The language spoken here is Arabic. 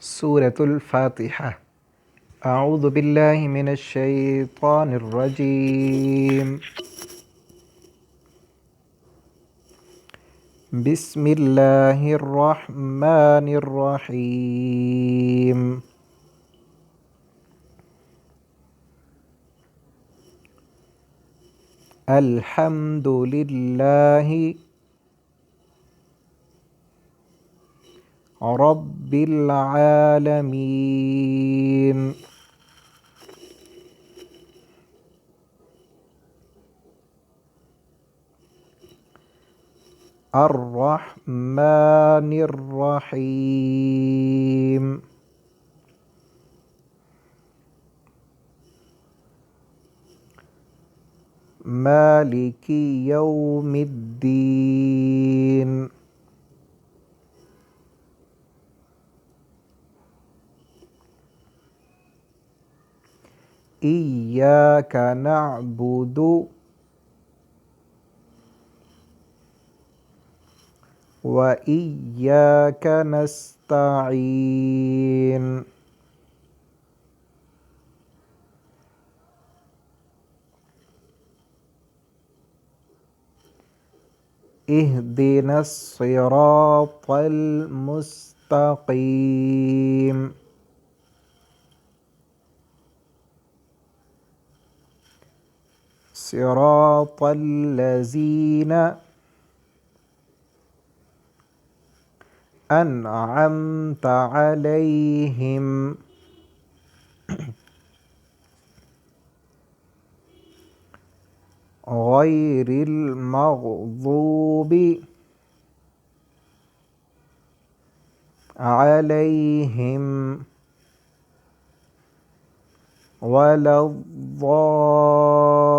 سورة الفاتحة. أعوذ بالله من الشيطان الرجيم. بسم الله الرحمن الرحيم. الحمد لله رب العالمين. الرحمن الرحيم. مالك يوم الدين. إياك نعبد وإياك نستعين. اهدنا الصراط المستقيم. صراط الذين أنعمت عليهم غير المغضوب عليهم ولا الضالين.